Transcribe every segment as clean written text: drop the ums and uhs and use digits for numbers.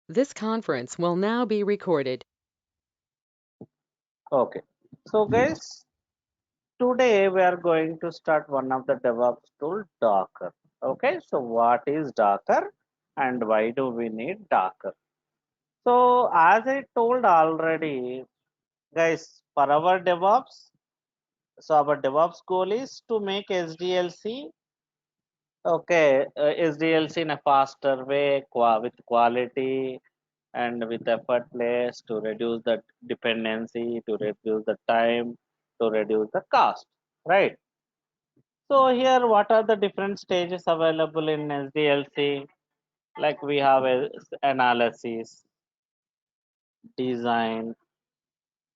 This conference will now be recorded. Okay. So guys, today we are going to start one of the DevOps tool, Docker. Okay. So what is Docker and why do we need Docker? So as I told already, guys, for our DevOps, so our DevOps goal is to make SDLC, okay, SDLC in a faster way, with quality and with effortless to reduce the dependency, to reduce the time, to reduce the cost, right? So here, what are the different stages available in SDLC? Like we have a analysis, design,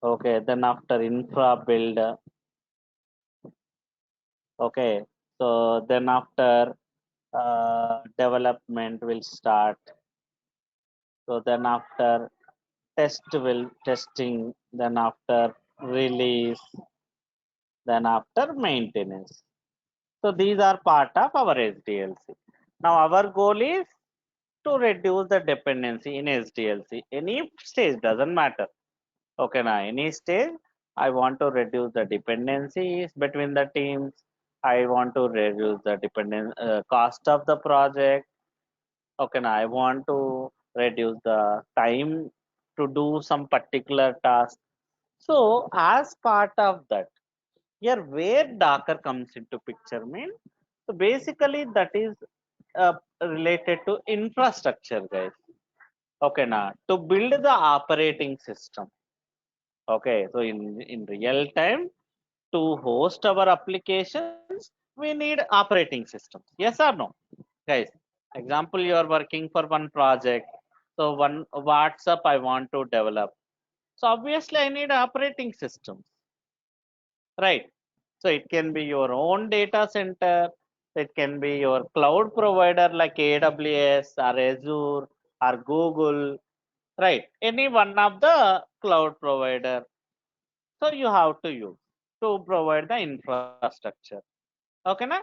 okay, then after infra build, okay, so then after development will start. So then after testing, then after release, then after maintenance. So these are part of our SDLC. Now our goal is to reduce the dependency in SDLC. Any stage doesn't matter. Okay, now any stage, I want to reduce the dependencies between the teams. I want to reduce the cost of the project. Okay, now I want to reduce the time to do some particular task. So as part of that, here where Docker comes into picture mean, so basically that is related to infrastructure, guys. Okay, now to build the operating system. Okay, so in real time to host our applications, we need operating systems. Yes or no, guys? Example, you are working for one project. So one WhatsApp I want to develop. So obviously I need operating systems, right? So it can be your own data center, it can be your cloud provider like AWS or Azure or Google, right? Any one of the cloud provider. So you have to use to provide the infrastructure. Okay, na?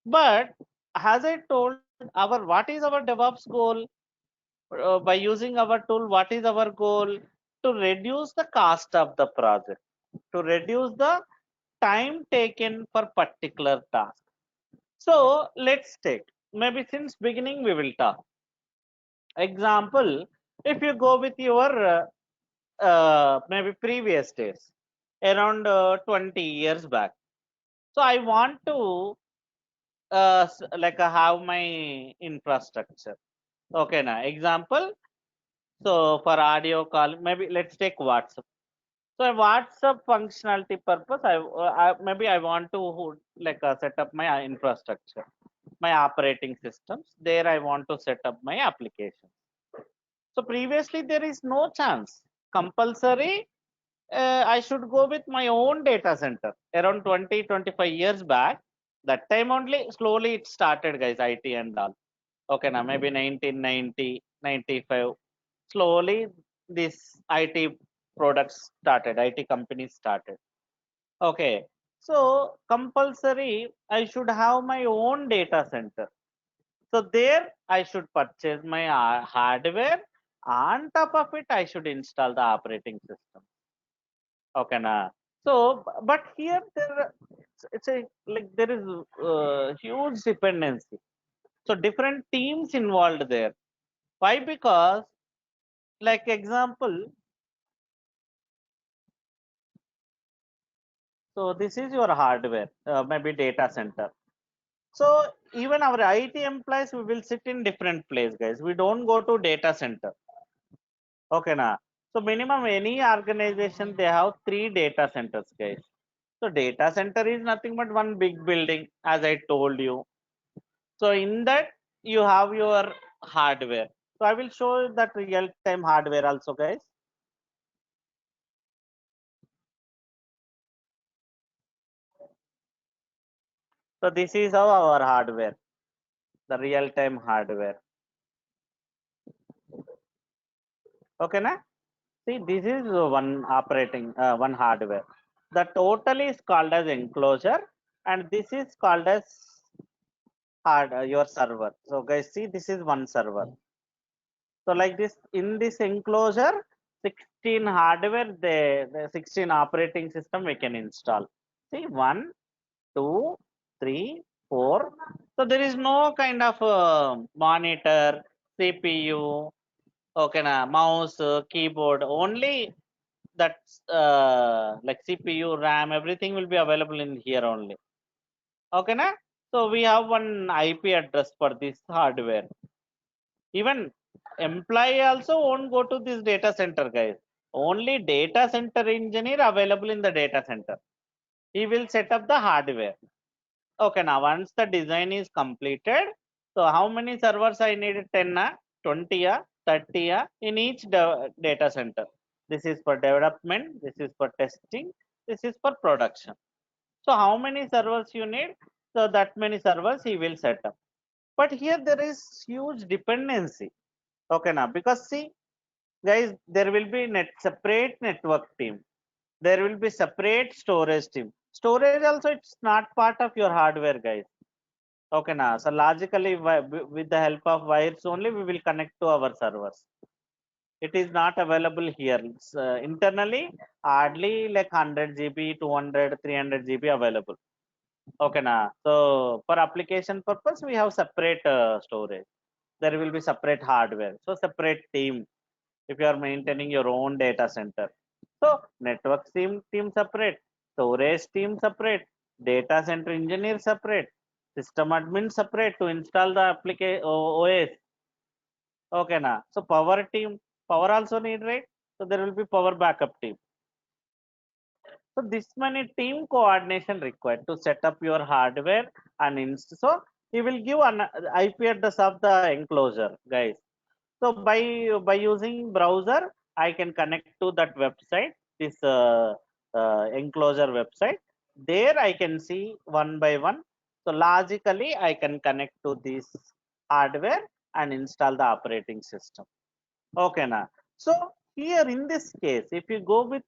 But as I told, our what is our DevOps goal? By using our tool, what is our goal? To reduce the cost of the project, to reduce the time taken for particular task. So let's take, maybe since beginning we will talk. Example, if you go with your maybe previous days, around 20 years back. So I want to like have my infrastructure. Okay, now example. So for audio call, maybe let's take WhatsApp. So a WhatsApp functionality purpose, maybe I want to like set up my infrastructure, my operating systems. There I want to set up my application. So previously there is no chance. Compulsory, I should go with my own data center. Around 20-25 years back, that time only slowly it started, guys, IT and all. Okay, now maybe 1990, 95. Slowly this IT products started, IT companies started. Okay, so compulsory, I should have my own data center. So there I should purchase my hardware. On top of it, I should install the operating system. Okay, na. So, but here it's a like there is huge dependency. So different teams involved there. Why? Because like example, so this is your hardware, maybe data center. So even our IT employees, we will sit in different place, guys. We don't go to data center. Okay, na. So minimum any organization they have 3 data centers, guys. So data center is nothing but one big building, as I told you. So in that you have your hardware. So I will show you that real time hardware also, guys. So this is our hardware, the real time hardware. Okay, na? See, this is one hardware. The total is called as enclosure, and this is called as your server. So guys, see, this is one server. So like this, in this enclosure, 16 hardware, the 16 operating system we can install. See, 1, 2, 3, 4. So there is no kind of monitor, CPU, okay, na, mouse, keyboard. Only that like CPU, RAM, everything will be available in here only. Okay, na? So we have one IP address for this hardware. Even employee also won't go to this data center, guys. Only data center engineer available in the data center. He will set up the hardware. Okay, now once the design is completed, so how many servers I need? 10, 20, 30 in each data center. This is for development, this is for testing, this is for production. So how many servers you need? So that many servers he will set up. But here there is huge dependency. Okay, now because see, guys, there will be separate network team. There will be separate storage team. Storage also it's not part of your hardware, guys. Okay, now so logically with the help of wires only we will connect to our servers. It is not available here. It's, internally hardly like 100 GB, 200, 300 GB available. Okay, now so for application purpose we have separate storage. There will be separate hardware. So separate team if you are maintaining your own data center. So network team separate, storage team separate, data center engineer separate, system admin separate to install the application OS. Okay, na. So power team, power also need, right? So there will be power backup team. So this many team coordination required to set up your hardware and so he will give an IP address of the enclosure, guys. So by using browser, I can connect to that website, this enclosure website. There I can see one by one. So logically, I can connect to this hardware and install the operating system. Okay, now. So here in this case, if you go with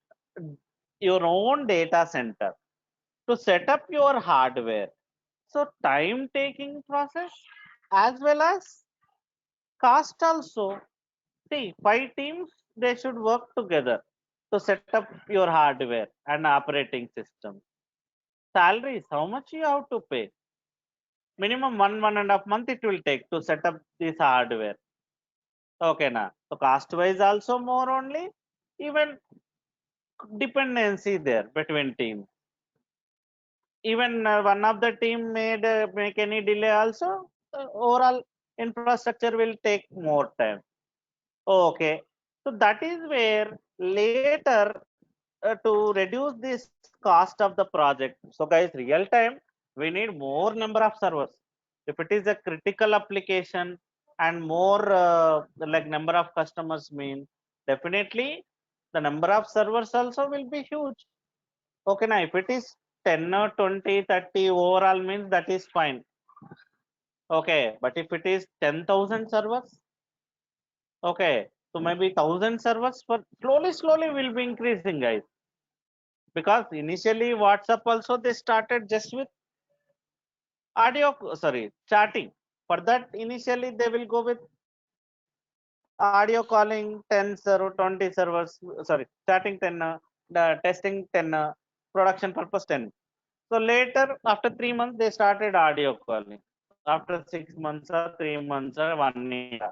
your own data center to set up your hardware, so time taking process as well as cost also. See, 5 teams they should work together to set up your hardware and operating system. Salaries, how much you have to pay? Minimum 1.5 month it will take to set up this hardware. Okay, now so cost wise also more only. Even dependency there between teams. Even one of the team made make any delay also. Overall infrastructure will take more time. Okay, so that is where later to reduce this cost of the project. So guys, real time, we need more number of servers. If it is a critical application and more like number of customers mean, definitely the number of servers also will be huge. Okay, now if it is 10 or 20, 30 overall means that is fine. Okay, but if it is 10,000 servers, okay, so maybe 1,000 servers for slowly will be increasing, guys. Because initially WhatsApp also they started just with audio, sorry, chatting. For that initially they will go with audio calling 10 server, 20 servers, sorry, chatting 10, the testing 10, production purpose 10. So later after 3 months they started audio calling. After 6 months or 3 months or 1 year.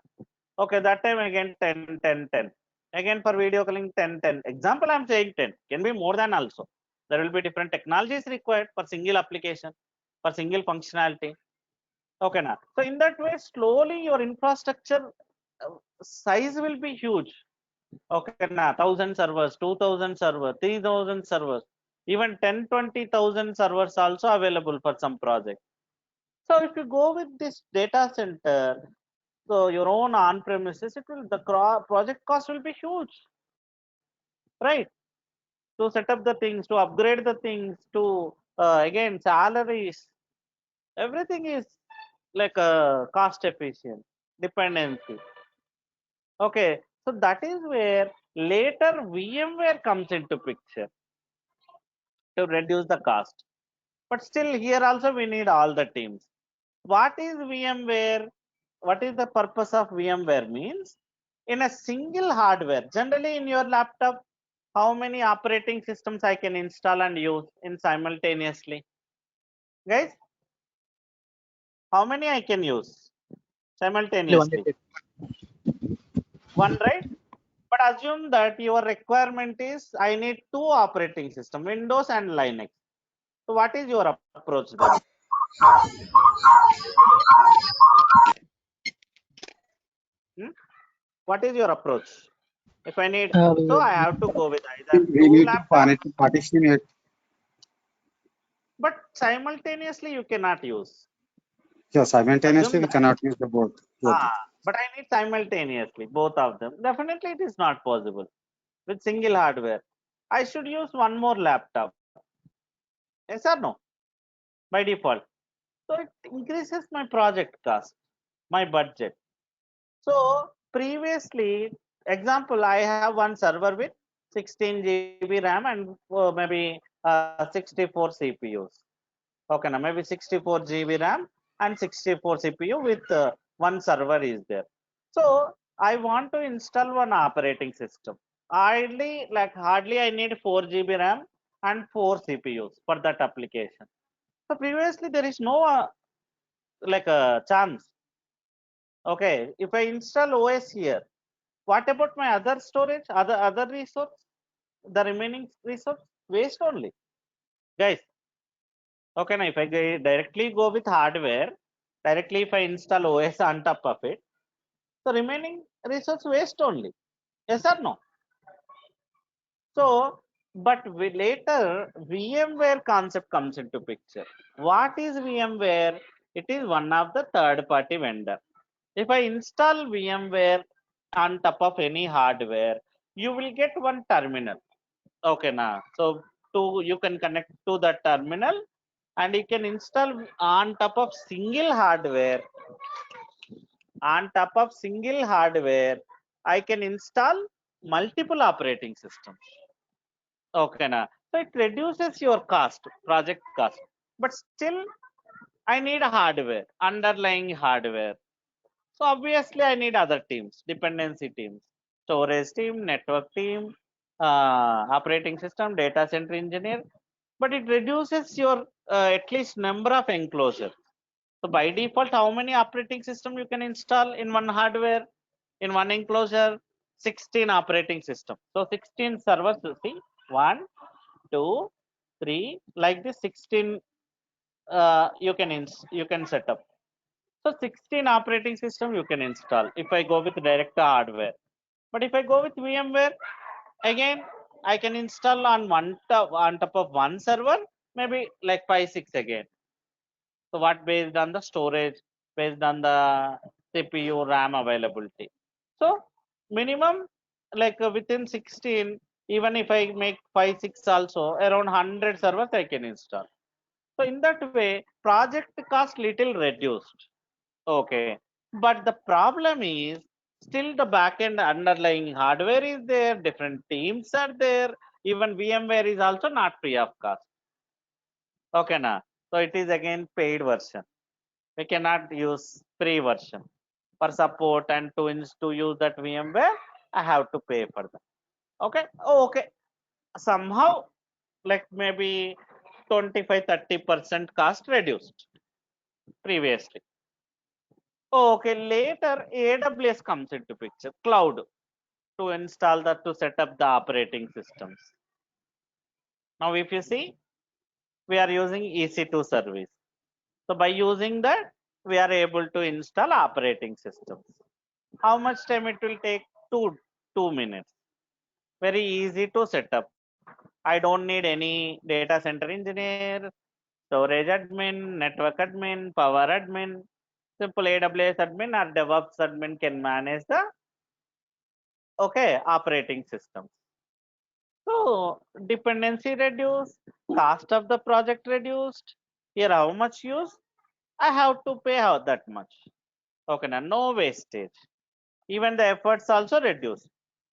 Okay, that time again 10, 10, 10. Again for video calling 10, 10. Example I'm saying 10. Can be more than also. There will be different technologies required for single application, for single functionality. Okay, now. So in that way, slowly your infrastructure size will be huge. Okay, now 1,000 servers, 2,000 servers, 3,000 servers, even 10, 20,000 servers also available for some project. So if you go with this data center, so your own on-premises, it will the project cost will be huge, right? To set up the things, to upgrade the things, to again salaries, everything is like cost efficient, dependency. Okay, so that is where later VMware comes into picture to reduce the cost. But still here also we need all the teams. What is VMware? What is the purpose of VMware means? in a single hardware. Generally in your laptop, how many operating systems I can install and use in simultaneously? Guys, how many I can use simultaneously? One, right? But assume that your requirement is I need two operating system, Windows and Linux. So what is your approach then? Hmm? What is your approach? If I need, so I have to go with either We two need to laptops, partition it. but simultaneously you cannot use. Yeah, simultaneously Assume we that. cannot use the both. But I need simultaneously both of them. Definitely it is not possible with single hardware. I should use one more laptop. Yes or no? By default. So it increases my project cost, my budget. So previously, example, I have one server with 16 GB RAM and maybe 64 CPUs. Okay, now maybe 64 GB RAM and 64 CPU with one server is there. So I want to install one operating system. Hardly I need 4 GB RAM and 4 CPUs for that application. So previously there is no like a chance. Okay, if I install OS here, what about my other storage, other resource, the remaining resource? Waste only, guys. Okay, now if I directly go with hardware, directly if I install OS on top of it, the remaining resource waste only. Yes or no? So, but later VMware concept comes into picture. What is VMware? It is one of the third-party vendor. If I install VMware on top of any hardware, you will get one terminal. Okay, now so you can connect to the terminal and you can install on top of single hardware. On top of single hardware, I can install multiple operating systems. Okay, now so it reduces your cost, project cost, but still I need a hardware, underlying hardware. So obviously I need other teams, dependency teams, storage team, network team, operating system, data center engineer, but it reduces your at least number of enclosures. So by default, how many operating system you can install in one hardware, in one enclosure? 16 operating system. So 16 servers, you see, 1, 2, 3, like this 16 you can set up. So 16 operating system you can install if I go with direct hardware. But if I go with VMware, again I can install on top of one server, maybe like 5, 6 again. So what based on the storage, based on the CPU RAM availability. So minimum like within 16, even if I make 5, 6 also, around 100 servers I can install. So in that way, project cost little reduced. Okay, but the problem is still the backend underlying hardware is there, different teams are there, even VMware is also not free of cost. Okay, now so it is again paid version. We cannot use free version for support and to use that VMware. I have to pay for that. Okay, oh, okay. Somehow, like maybe 25-30% cost reduced previously. Okay, later AWS comes into picture, cloud to install that to set up the operating systems. Now, if you see, we are using EC2 service. So by using that, we are able to install operating systems. How much time it will take? 2 minutes. Very easy to set up. I don't need any data center engineer, storage admin, network admin, power admin. Simple AWS admin or DevOps admin can manage the operating systems. So dependency reduced, cost of the project reduced. Here how much use? I have to pay how that much. Okay, now no wastage. Even the efforts also reduced.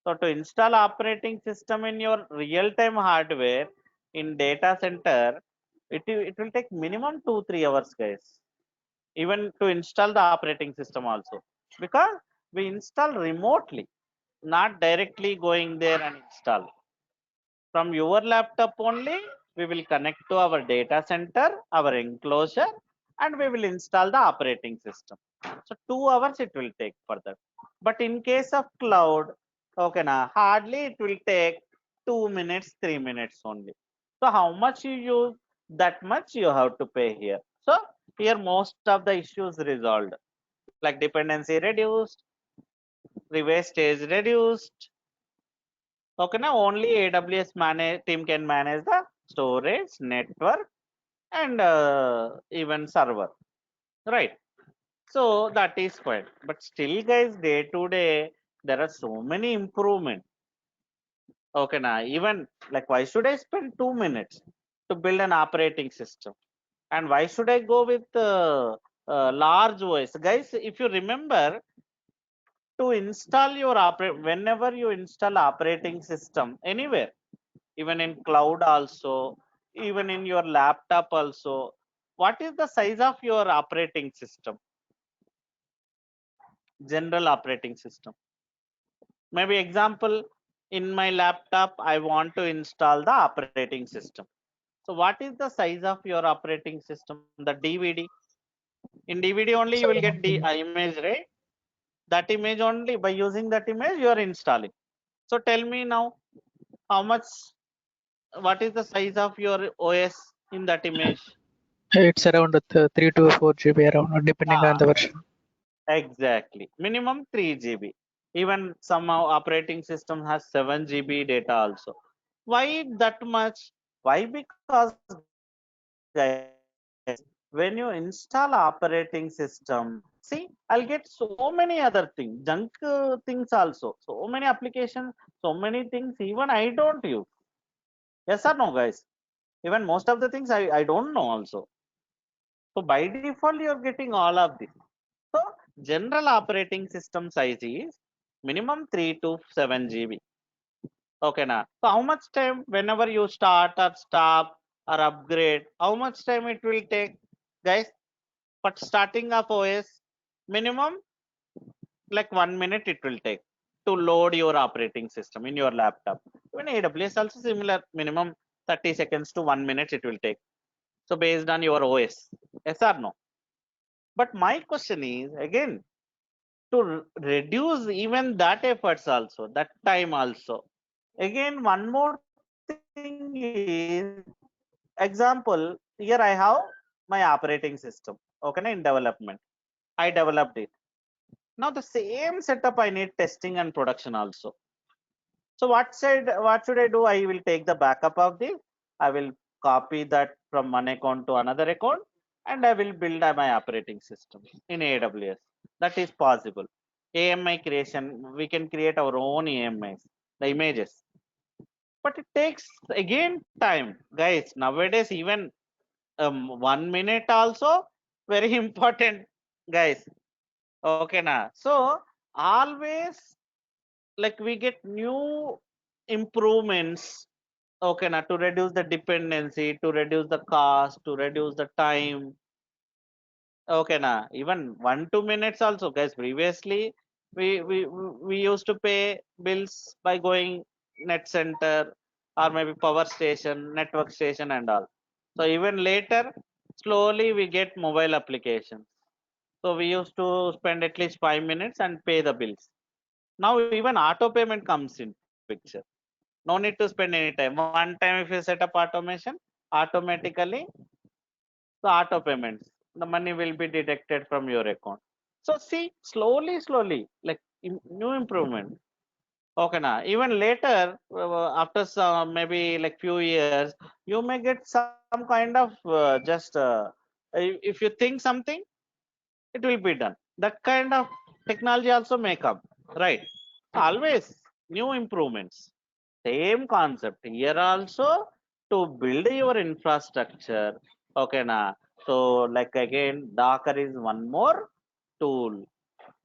So to install operating system in your real-time hardware in data center, it will take minimum 2-3 hours, guys. Even to install the operating system also, because we install remotely. not directly going there and install. From your laptop only, we will connect to our data center, our enclosure, and we will install the operating system. So 2 hours it will take for that. But in case of cloud, okay, now hardly it will take 2 minutes, 3 minutes only. So how much you use, that much you have to pay here. So here most of the issues resolved, like dependency reduced, reverse stage reduced. Okay, now only AWS team can manage the storage, network, and even server, right? So that is fine. But still, guys, day to day, there are so many improvements. Okay, now even like why should I spend 2 minutes to build an operating system? And why should I go with large OS? Guys, if you remember, to install your whenever you install operating system anywhere, even in cloud also, even in your laptop also, what is the size of your operating system? General operating system. Maybe example, in my laptop, I want to install the operating system. So what is the size of your operating system? The DVD. In DVD only you will get the image, right? That image only, by using that image you are installing. So tell me now, how much, what is the size of your OS in that image? It's around 3 to 4 GB around, depending on Ah, the version. exactly. Minimum 3 GB. Even some operating system has 7 GB data also. Why that much? Why? Because guys, when you install operating system, see, I'll get so many other things, junk things also. So many applications, so many things even I don't use. Yes or no, guys? Even most of the things I don't know also. So by default, you're getting all of this. So general operating system size is minimum 3 to 7 GB. Okay, now. So how much time whenever you start or stop or upgrade, how much time it will take, guys? But starting of OS, minimum like 1 minute it will take to load your operating system in your laptop. Even AWS also similar, minimum 30 seconds to 1 minute it will take. So based on your OS, yes or no? But my question is again, to reduce even that efforts also, that time also. Again, one more thing is, example, here I have my operating system, okay, in development. I developed it. Now the same setup I need testing and production also. So what should I do? I will take the backup of this. I will copy that from one account to another account, and I will build my operating system in AWS. That is possible. AMI creation, we can create our own AMIs, the images. But it takes again time, guys. Nowadays, even 1 minute also very important, guys. Okay, now. So always like we get new improvements, okay, now, to reduce the dependency, to reduce the cost, to reduce the time. Okay, now even 1 2 minutes also, guys. Previously we used to pay bills by going net center or maybe power station, network station and all. So even later, slowly we get mobile applications. So we used to spend at least 5 minutes and pay the bills. Now even auto payment comes in picture. No need to spend any time. One time if you set up automation, automatically the auto payments, the money will be deducted from your account. So see, slowly, like new improvement. Okay, now even later, after some maybe like few years, you may get some kind of just if you think something, it will be done. That kind of technology also may come, right? Always new improvements. Same concept here also, to build your infrastructure. Okay, na. So like again, Docker is one more tool.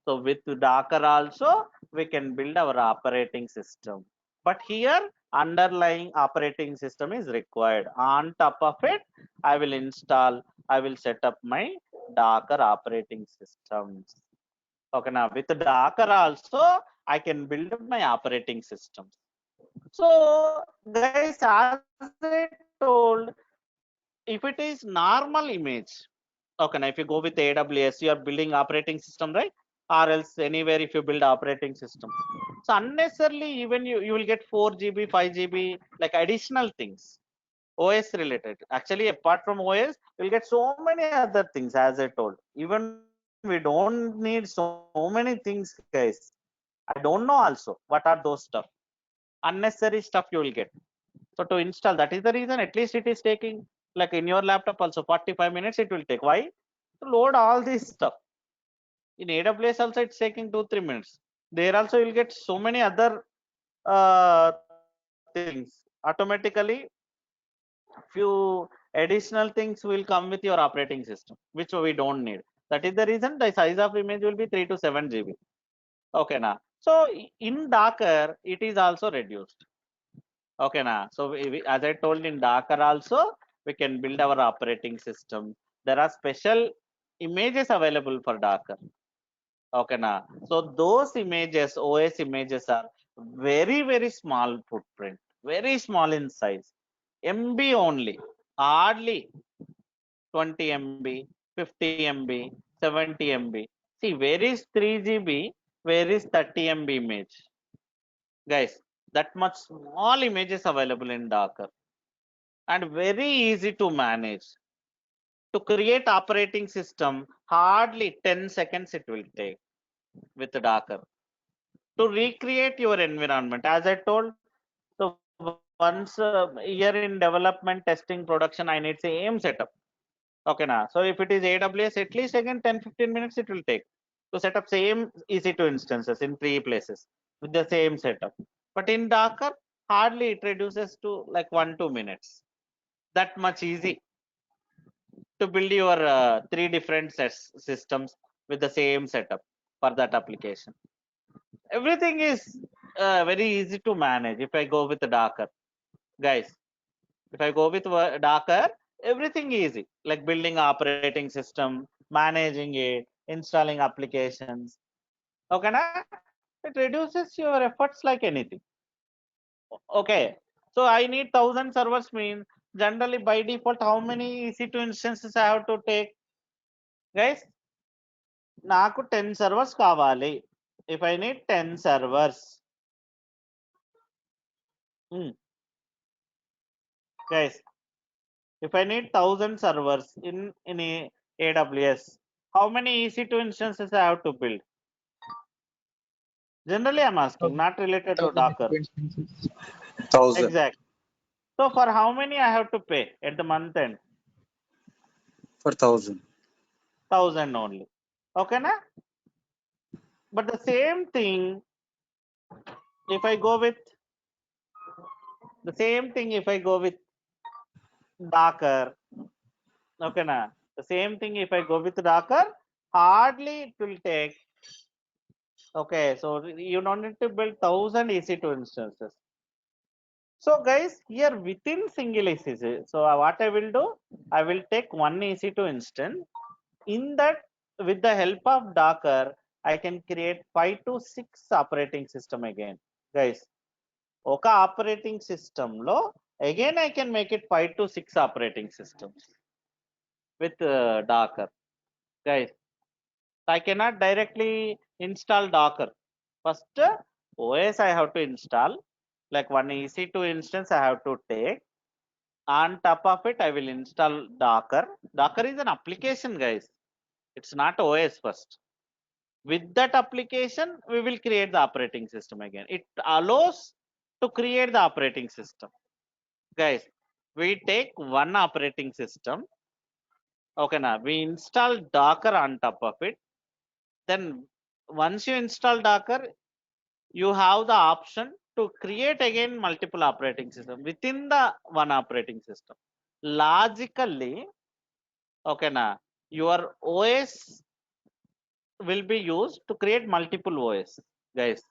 So with Docker also we can build our operating system. But here underlying operating system is required. On top of it, I will install, I will set up my Docker operating systems. Okay, now with Docker also I can build my operating systems. So guys, as I told, if it is normal image, okay, now if you go with AWS, you are building operating system, right? Or else anywhere if you build operating system, so unnecessarily even you will get 4 GB 5 GB like additional things OS related. Actually, apart from OS, you'll get so many other things. As I told, even we don't need so many things, guys. I don't know also what are those stuff. Unnecessary stuff you will get. So to install, that is the reason. At least it is taking, like in your laptop also, 45 minutes it will take. Why? To load all this stuff. In AWS also it's taking 2-3 minutes. There also you'll get so many other things. Automatically few additional things will come with your operating system, which we don't need. That is the reason the size of image will be 3 to 7 GB. Okay, now. So in Docker, it is also reduced. Okay, now. So as I told, in Docker also, we can build our operating system. There are special images available for Docker. Okay, now. So those images, OS images, are very small footprint, very small in size. MB only, hardly 20 MB, 50 MB, 70 MB. See, where is 3 GB? Where is 30 MB image? Guys, that much small images available in Docker and very easy to manage. To create operating system, hardly 10 seconds it will take with Docker. To recreate your environment, as I told, so once here in development, testing, production, I need same setup. Okay, now. So if it is AWS, at least again 10-15 minutes it will take to set up same EC2 instances in 3 places with the same setup. But in Docker, hardly it reduces to like 1-2 minutes. That much easy to build your 3 different systems with the same setup for that application. Everything is very easy to manage if I go with the Docker, guys. If I go with Docker, everything easy, like building operating system, managing it, installing applications. Okay, na? It reduces your efforts like anything. Okay, so I need 1000 servers means generally by default how many EC2 instances I have to take, guys? నాకు 10 servers కావాలి. If I need 10 servers, guys, if I need 1000 servers in AWS, how many EC2 instances I have to build? Generally, I'm asking, not related to 1000 Docker. instances. 1000 Exactly. So for how many I have to pay at the month end? for 1000. 1000 only. Okay, na? But the same thing, if I go with Docker, okay, na? The same thing if I go with Docker, hardly it will take. Okay, so you don't need to build 1000 EC2 instances. So guys, here within single EC2, so what I will do, I will take one EC2 instance. In that, with the help of Docker, I can create 5 to 6 operating system again, guys. Oka operating system lo again I can make it 5 to 6 operating systems with Docker, guys. I cannot directly install Docker. First, OS I have to install, like one EC2 instance I have to take. On top of it, I will install Docker. Docker is an application, guys. It's not OS first. With that application, we will create the operating system again. It allows to create the operating system. Guys, we take one operating system. Okay, now we install Docker on top of it. Then once you install Docker, you have the option to create again multiple operating system within the one operating system. Logically, okay, now your OS will be used to create multiple OS, guys.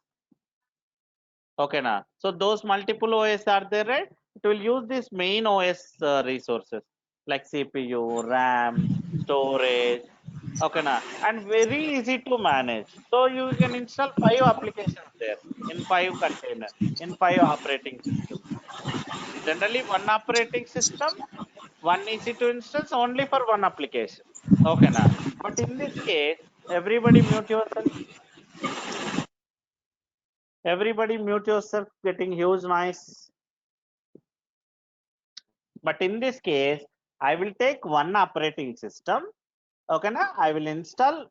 Okay, now so those multiple OS are there, right? It will use this main OS resources like CPU, RAM, storage, Okay, na, and very easy to manage. So you can install 5 applications there in 5 containers, in 5 operating systems. Generally, one operating system, one EC2 instance only for one application. Okay, na. But in this case, everybody mute yourself. Everybody mute yourself, getting huge noise. But in this case, I will take one operating system. Okay, na? I will install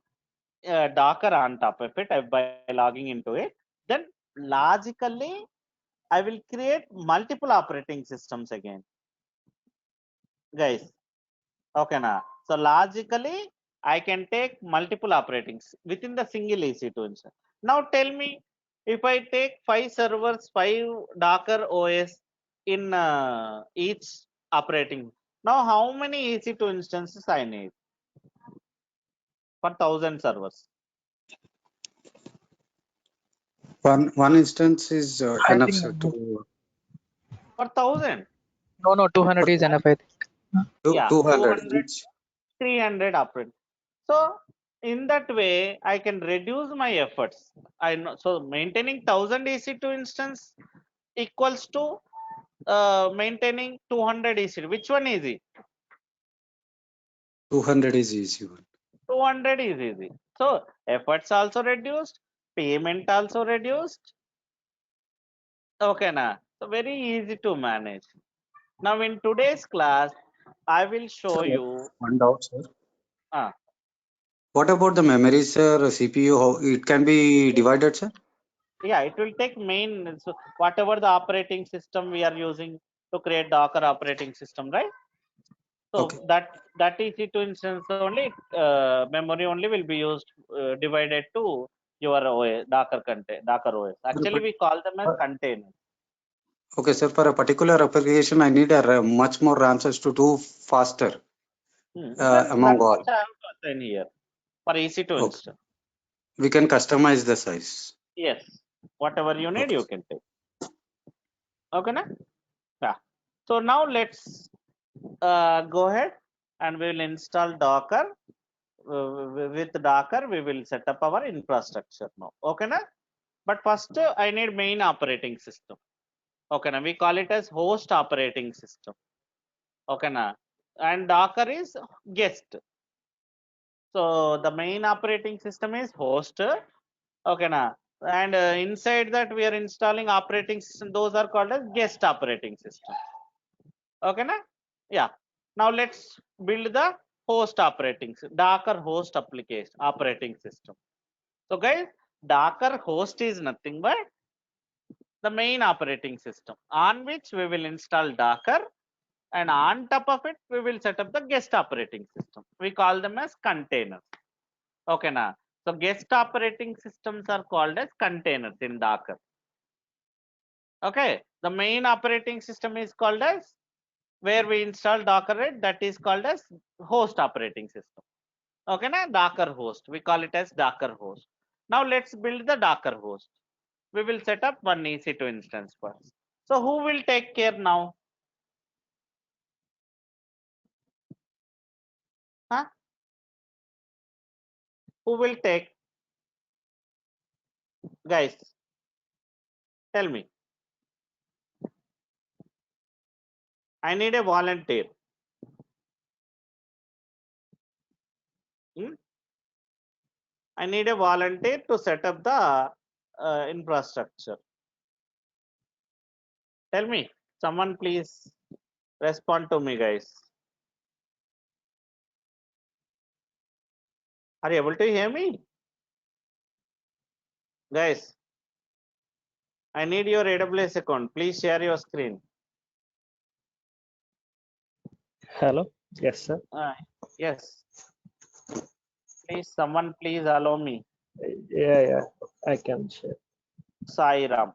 Docker on top of it by logging into it. Then logically, I will create multiple operating systems again, guys. Okay, na. So logically, I can take multiple operatings within the single EC2 instance. Now tell me, if I take 5 servers, 5 Docker OS in each operating, now how many EC2 instances I need for 1000 servers? One instance is I enough, think sir, to For 1000? no, 200 is enough, I think. Yeah, 200 200, each. 300 operate. So in that way, I can reduce my efforts. I know, so maintaining 1000 EC2 instance equals to maintaining 200 EC2. Which one is it? 200 is easy one. 200 is easy. So efforts also reduced, payment also reduced. Okay, na. So very easy to manage. Now in today's class, I will show Sir, you. one doubt, sir. Uh, What about the memory, sir? CPU, how it can be divided, sir? yeah, it will take main. So whatever the operating system we are using to create Docker operating system, right? Okay. So that EC2 instance only, memory only will be used, divided to your OS, Docker content, Docker OS. Actually, we call them as containers. Okay, sir. For a particular application, I need a much more RAM size to do faster Then among that all. much I have to assign here for EC2 Okay. instance. We can customize the size. Yes, whatever you need, Okay. you can take. Okay, na? Yeah. So now let's go ahead and we will install Docker. With Docker, we will set up our infrastructure now. Okay, na? But first, I need main operating system. Okay, na? We call it as host operating system. Okay, na? And Docker is guest. So the main operating system is host. Okay, na? And inside that we are installing operating system. Those are called as guest operating system. Okay, na? Yeah. Now let's build the host operating system, Docker host application operating system. So guys, Docker host is nothing but the main operating system on which we will install Docker, and on top of it we will set up the guest operating system. We call them as containers. Okay, now. So guest operating systems are called as containers in Docker. Okay, the main operating system is called as, where we install Docker, right? That is called as host operating system. Okay, na? Docker host. We call it as Docker host. Now let's build the Docker host. We will set up one EC2 instance first. So who will take care now? Huh? Who will take? Guys, tell me. I need a volunteer. Hmm? I need a volunteer to set up the infrastructure. Tell me. Someone please respond to me, guys. Are you able to hear me? Guys, I need your AWS account. Please share your screen. Hello. Yes, sir. Yes. Please, someone please allow me. Yeah, I can share. Sairam.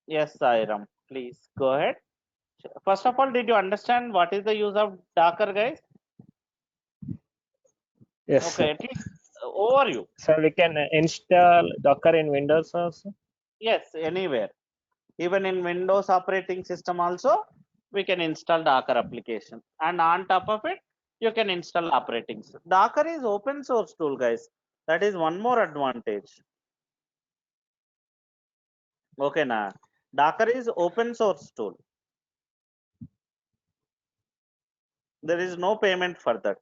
Yes, Sairam. Please go ahead. First of all, did you understand what is the use of Docker, guys? Yes, Okay, sir. at least overview. So we can install Docker in Windows also. Yes, anywhere. Even in Windows operating system also, we can install Docker application. And on top of it, you can install operating system. Docker is open source tool, guys. That is one more advantage. Okay, na. Docker is open source tool. There is no payment for that.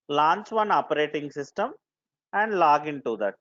Launch one operating system and log into that.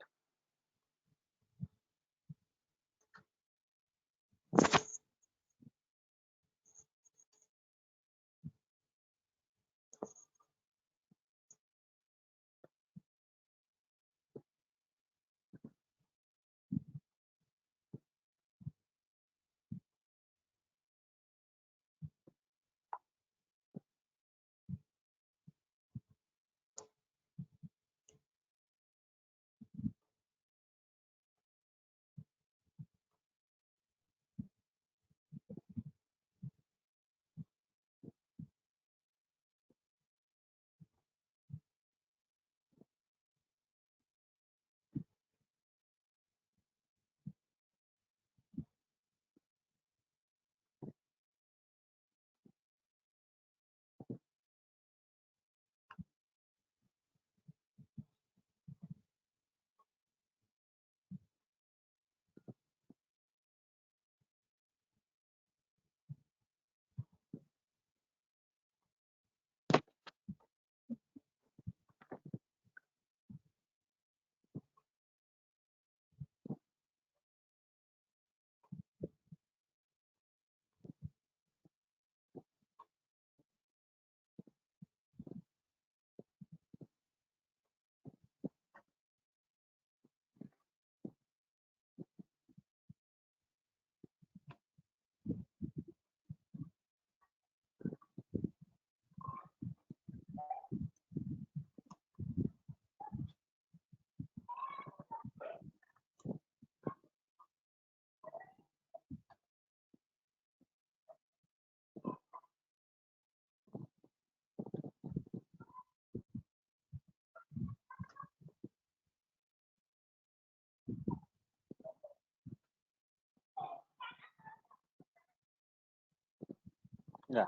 Yeah.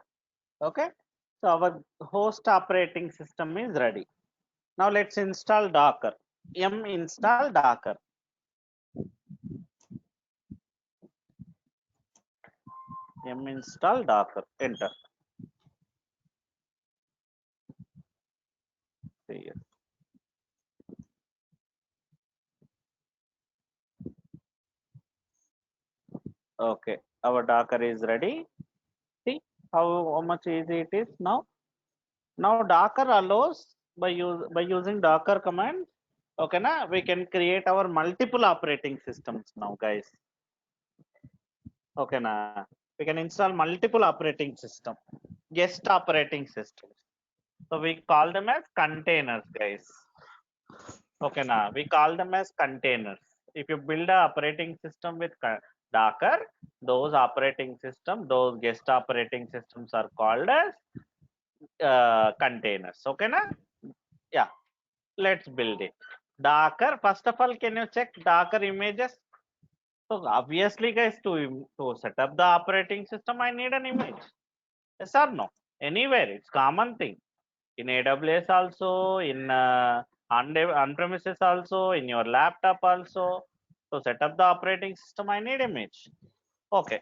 Okay. So our host operating system is ready. Now let's install Docker. Yum install Docker. Yum install Docker. Enter. See here. Okay. Our Docker is ready. See how much easy it is now. Now Docker allows by using Docker command. Okay, na we can create our multiple operating systems now, guys. Okay, na we can install multiple operating system, guest operating systems. So we call them as containers, guys. Okay, na we call them as containers. If you build a operating system with Docker, those operating system, those guest operating systems are called as containers. Okay, na? Yeah. Let's build it. Docker. First of all, can you check Docker images? So obviously, guys, to set up the operating system, I need an image. Yes or no? Anywhere, it's common thing. In AWS also, in on premises also, in your laptop also. To set up the operating system, I need image. Okay.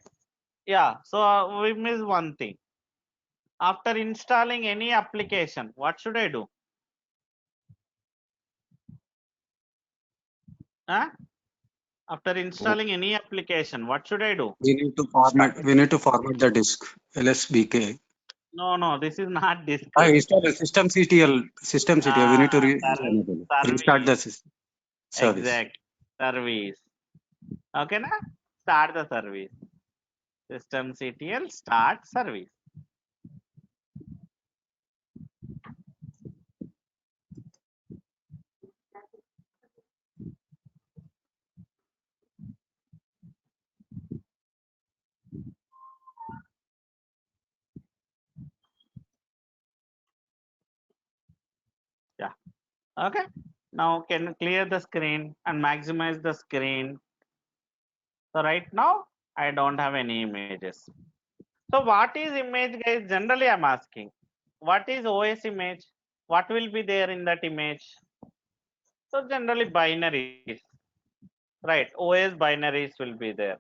Yeah. So we miss one thing. After installing any application, what should I do? Huh? After installing any application, what should I do? We need to format. We need to format the disk. LSBK. No, this is not disk. I install the systemctl. Systemctl. We need to restart the Service. service. Exact. Service. Okay, na? Start the service. Systemctl start service. Yeah. Okay. Now can clear the screen and maximize the screen. So right now I don't have any images. So what is image, guys? Generally, I'm asking, what is OS image? What will be there in that image? So generally binaries, right? OS binaries will be there.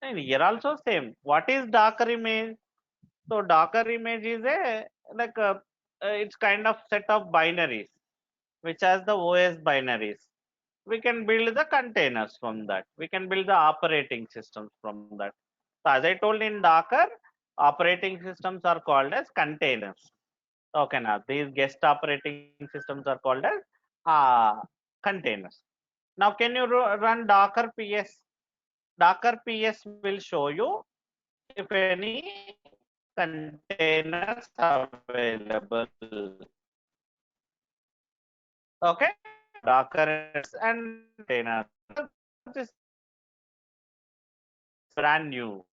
And here also same. What is Docker image? So Docker image is a like a it's kind of set of binaries which has the OS binaries. We can build the containers from that. We can build the operating systems from that. So as I told in Docker, operating systems are called as containers. Okay, now these guest operating systems are called as containers. Now, can you run Docker PS? Docker PS will show you if any containers available. Okay, Docker and containers. This brand new.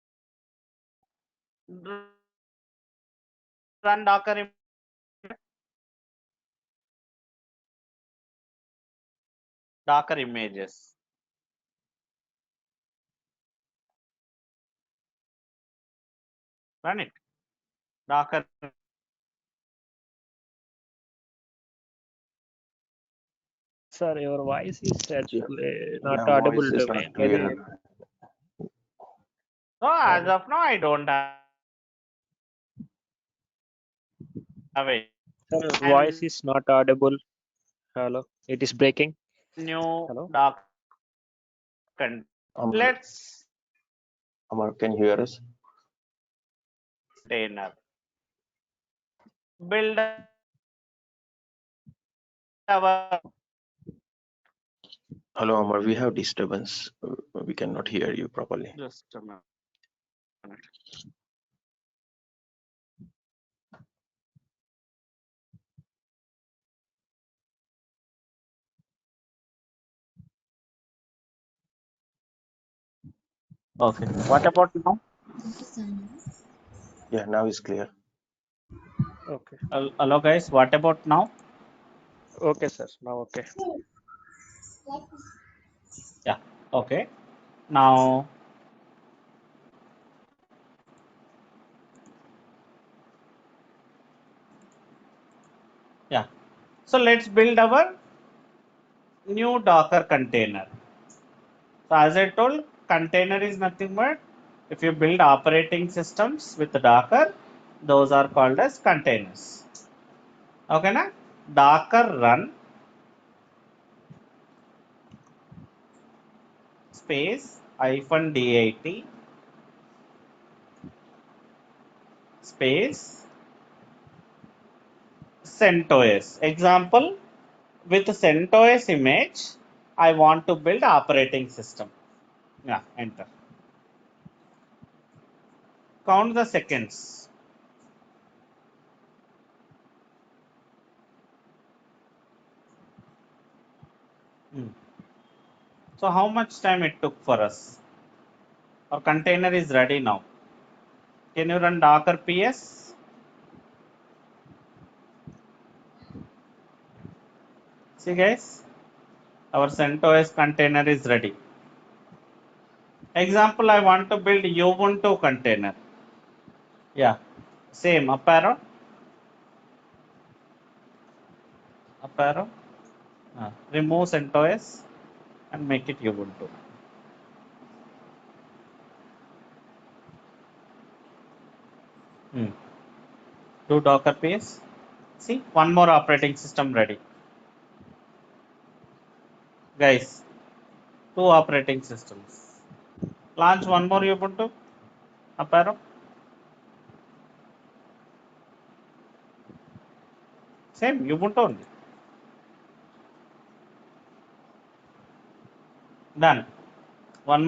Run Docker. Docker images. Run it. Docker. Sir, your voice is actually not Yeah, audible voice to is me. not Can clear. you? So as of now, I don't have it. Sir, your voice And is not audible. Hello, it is breaking. new Hello. Docker. Amar, Let's Amar, can you hear us? container. Build our Hello, Amar, we have disturbance. We cannot hear you properly. just a minute. Okay. What about now? Yeah, now it's clear. Okay. Hello, guys. What about now? Okay, sir. Now okay. Yeah. Okay. Now, yeah. So let's build our new Docker container. So as I told, container is nothing but if you build operating systems with Docker, those are called as containers. Okay, na? Docker run space -dit space CentOS. Example, with CentOS image, I want to build operating system. Yeah, enter. Count the seconds. So how much time it took for us? Our container is ready now. Can you run Docker PS? See guys, our CentOS container is ready. Example, I want to build Ubuntu container. Yeah, same up arrow. Remove CentOS and make it Ubuntu. Do Docker PS. See, one more operating system ready. Guys, two operating systems. Launch one more Ubuntu. Up arrow. Same Ubuntu only. Done. One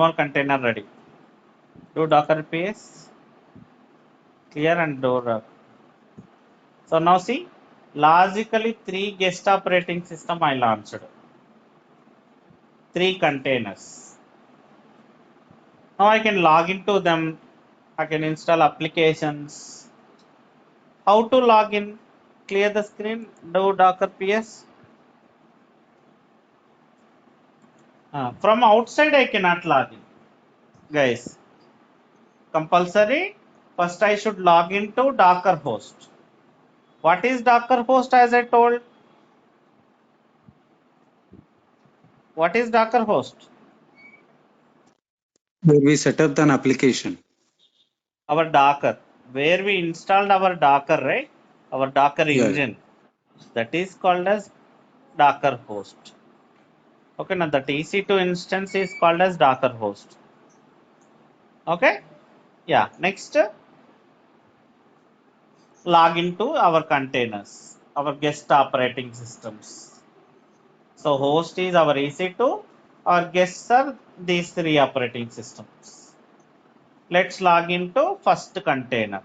more container ready. Do Docker PS. Clear and do. So now see, logically 3 guest operating system I launched. 3 containers. Now I can log into them. I can install applications. How to log in? Clear the screen. Do Docker PS. From outside I cannot log in. guys, compulsory. First I should log into Docker host. What is Docker host? As I told, what is Docker host? Where we set up an application. Our Docker, where we installed our Docker, right? Our Docker Yeah. engine. That is called as Docker host. Okay, now the EC2 instance is called as Docker host. Okay, yeah. Next, log into our containers, our guest operating systems. So host is our EC2, our guests are these three operating systems. Let's log into first container.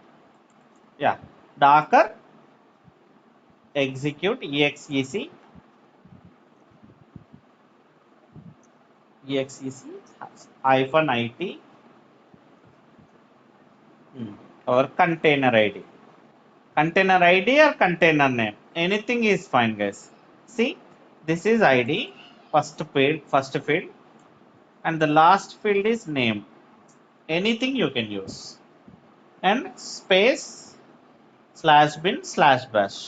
Yeah, Docker execute exec -it or container ID. Container ID or container name, anything is fine, guys. See, this is ID, first field, and the last field is name. Anything you can use, and space /bin/bash,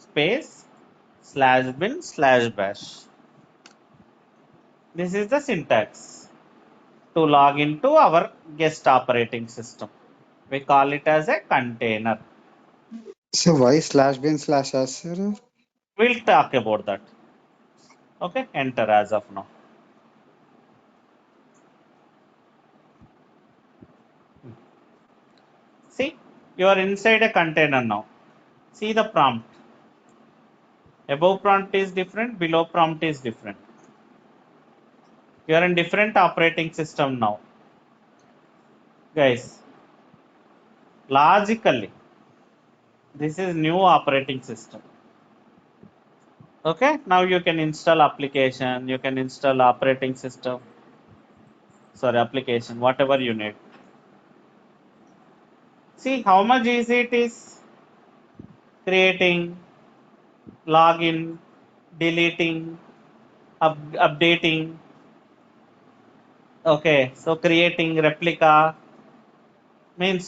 space /bin/bash. This is the syntax to log into our guest operating system. We call it as a container. So why /bin/s, sir? We'll talk about that. Okay, enter as of now. See, you are inside a container now. See the prompt. Above prompt is different, below prompt is different. You are in different operating system now. Guys, logically, this is new operating system. Okay, now you can install application, you can install operating system, sorry, application, whatever you need. See how much easy it is creating, login, deleting, updating. Okay, so creating replica means,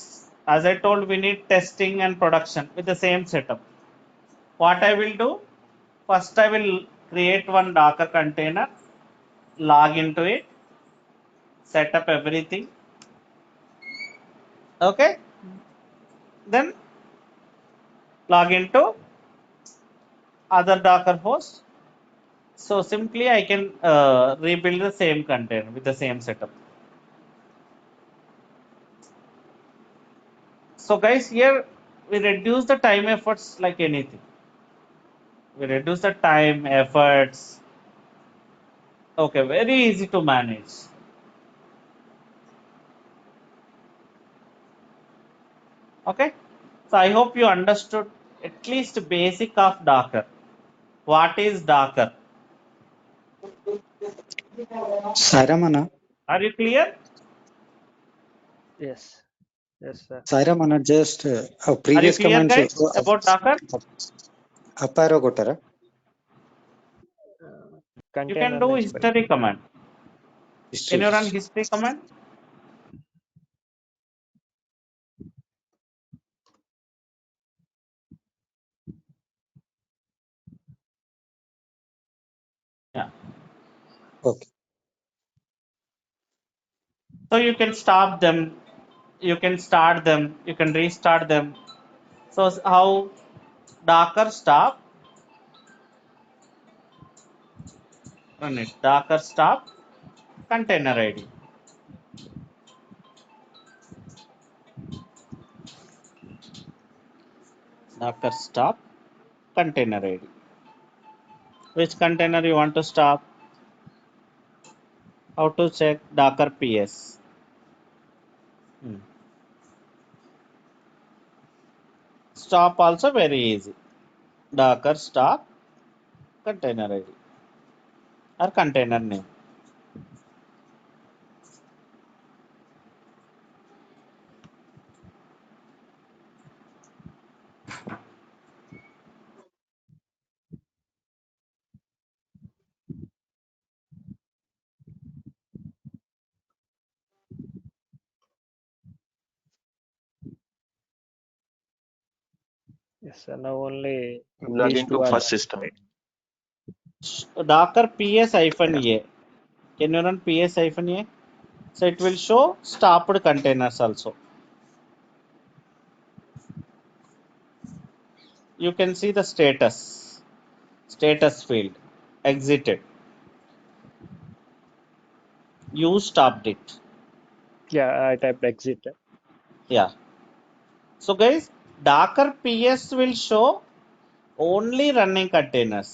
as I told, we need testing and production with the same setup. What I will do, first I will create one Docker container, log into it, set up everything. Okay, then log into other Docker host. So simply I can rebuild the same container with the same setup. So guys, here we reduce the time efforts like anything. We reduce the time efforts. Okay, very easy to manage. Okay, so I hope you understood at least basic of Docker. What is Docker? Sairamana. Are you clear? Yes. Yes, sir. Sairamana, just a Are you previous clear, command. guys, about Docker? Up arrow kottara. You can Container do నుంచి history command. Can you run History. history command? Yeah. Okay. So you can stop them, you can start them, you can restart them. So how Docker stop? Run it. Docker stop container ID. Docker stop container ID. Which container you want to stop? How to check? Docker PS. Stop also very easy. Docker stop container ID or container name. Yes, sir. Now only Log these into two are first running, system. right? Docker ps-a. Can you run ps-a? So it will show stopped containers also. You can see the status field exited. You stopped it. Yeah, I typed exit. Yeah. So guys, Docker ps will show only running containers.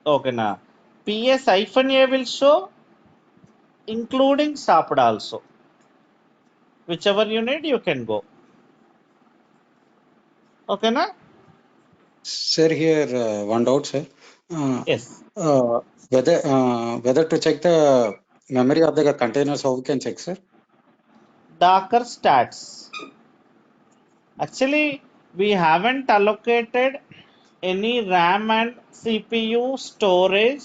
Okay, now ps-a will show including stopped also. Whichever you need, you can go. Okay, na? Sir, here one doubt, sir. Yes. Whether to check the memory of the containers, how we can check, sir? Docker stats. Actually, we haven't allocated any RAM and CPU storage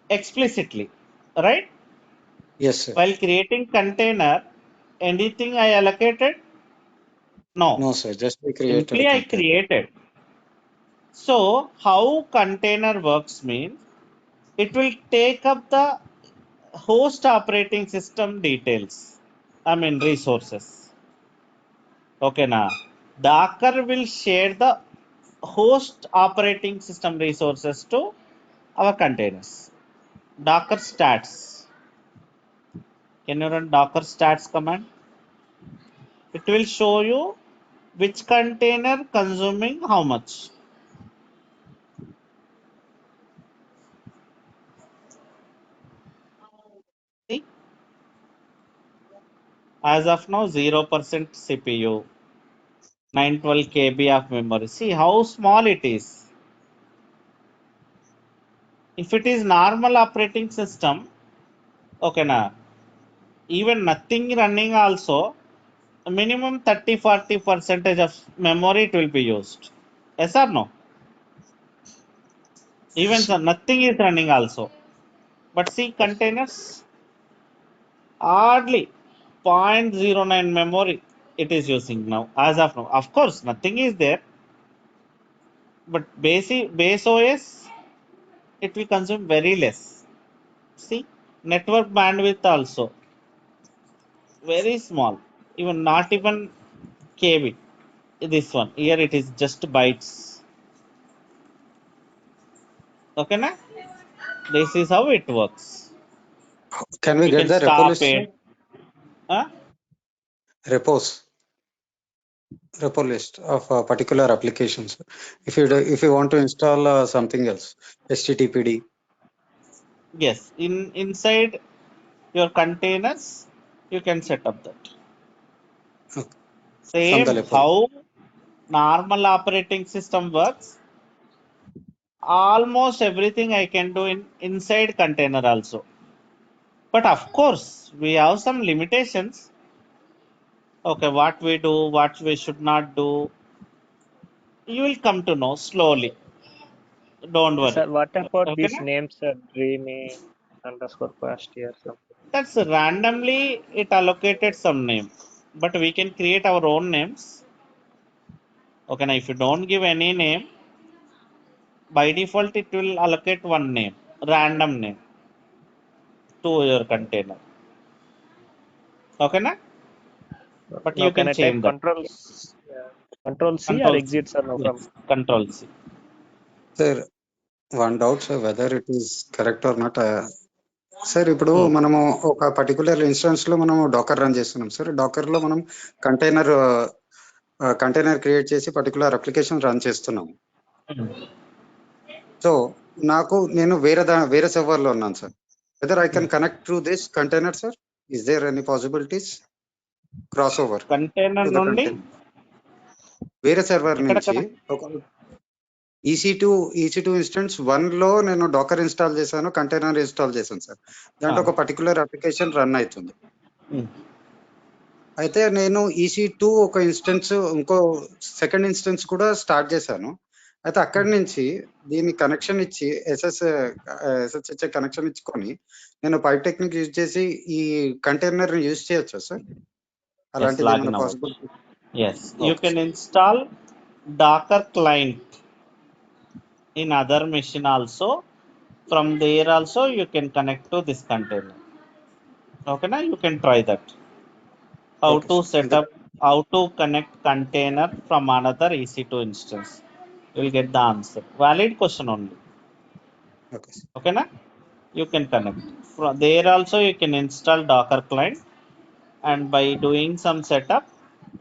explicitly, right? Yes, sir. While creating container, anything I allocated? No. No, sir. Just we created Simply a I container. created. So how container works means it will take up the host operating system details. I mean resources. Okay, now Docker will share the host operating system resources to our containers. Docker stats. Can you run Docker stats command? It will show you which container consuming how much. See? As of now, 0% CPU, 912 KB of memory. See how small it is. If it is normal operating system, okay, now even nothing running also, minimum 30-40% of memory it will be used. Yes or no? Even so, nothing is running also. But see containers, hardly 0.09 memory it is using now as of now. Of course, nothing is there, but base OS it will consume very less. See, network bandwidth also very small, even not even KB. This one here it is just bytes. Okay, na? This is how it works. Can we You get can the repo stop list, sir? it. Huh? Repo list of particular applications. If you want to install something else, HTTPD. Yes, inside your containers you can set up that. Okay. From Same the repo. how normal operating system works. Almost everything I can do in inside container also. But of course, we have some limitations. Okay, what we do, what we should not do, you will come to know slowly. Don't worry. Sir, what about Okay, these na? names, dreamy underscore past or something? That's randomly it allocated some name, but we can create our own names. Okay, now if you don't give any name, by default it will allocate one name, random name to your container. Okay, na? But Now you can can I type change that. Control C or Control C. exit, sir? No, from Yes, Control C. Sir, one doubt, sir, whether it is correct or not. Sir ఇప్పుడు మనము ఒక particular instance లో మనం Docker run చేస్తున్నాం sir. Docker లో మనం container create చేసి particular application run చేస్తున్నాం. సో నేను వేరే సర్వర్ లో ఉన్నాను sir. Whether I can connect through this container sir? Is there any possibilities cross over container నుండి వేరే సర్వర్ నుంచి ఒక EC2 ఇన్స్టెన్స్ 1 లో నేను డాకర్ ఇన్స్టాల్ చేశాను, కంటైనర్ ఇన్స్టాల్ చేశాను సార్. దాంట్లో ఒక పర్టికులర్ అప్లికేషన్ రన్ అవుతుంది. అయితే నేను EC2 ఒక ఇన్స్టెన్స్, ఇంకో సెకండ్ ఇన్స్టెన్స్ కూడా స్టార్ట్ చేశాను. అయితే అక్కడి నుంచి దీని కనెక్షన్ ఇచ్చి SSH కనెక్షన్ ఇచ్చుకొని నేను పైప్ టెక్నిక్ యూజ్ చేసి ఈ కంటైనర్ యూజ్ చేయొచ్చా సార్? అలాంటిది ఏమైనా possible? Yes, you can install Docker client in other machine also. From there also you can connect to this container. Okay, now you can try that. How Okay, to sir. set up, how to connect container from another EC2 instance. You will get the answer. Valid question only. Okay, sir. Okay, na? You can connect. From there also you can install Docker client, and by doing some setup,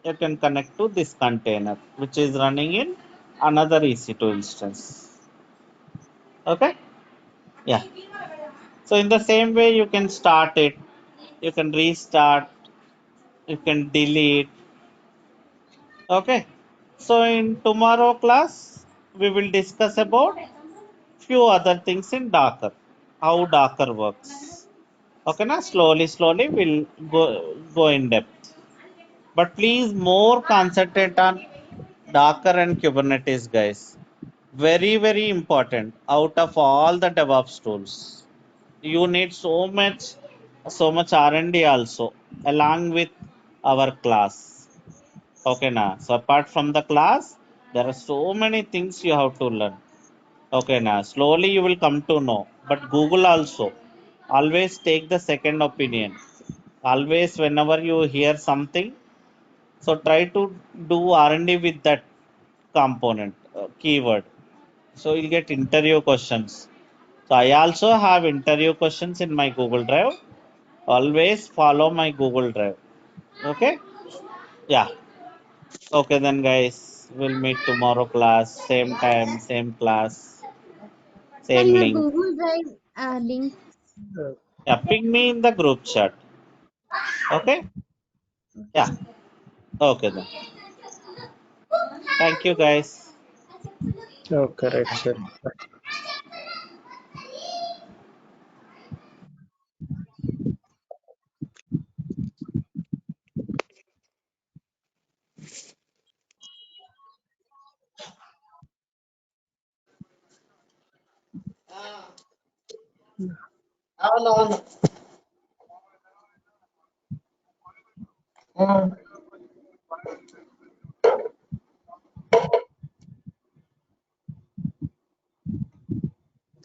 you can connect to this container which is running in another EC2 instance. Okay? Yeah. So in the same way you can start it, you can restart, you can delete. Okay. So in tomorrow class we will discuss about few other things in Docker, how Docker works. Okay, na? Slowly we'll go in depth. But please more concentrate on Docker and Kubernetes, guys. Very important. Out of all the DevOps tools, you need so much R&D also along with our class. Okay, now. So apart from the class, there are so many things you have to learn. Okay, now slowly you will come to know. But Google also always take the second opinion. Always whenever you hear something, so try to do R&D with that component keyword. So you'll get interview questions. So I also have interview questions in my Google Drive. Always follow my Google Drive. Okay? Yeah. Okay then guys. We'll meet tomorrow class. Same time, same class, Sir, same your link. Google Drive link. Yeah, ping me in the group chat. Okay? Yeah. Okay then. Thank you guys. Okay, right, sir.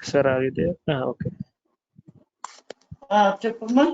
Sir, are you there? Okay. చెప్పమ్మా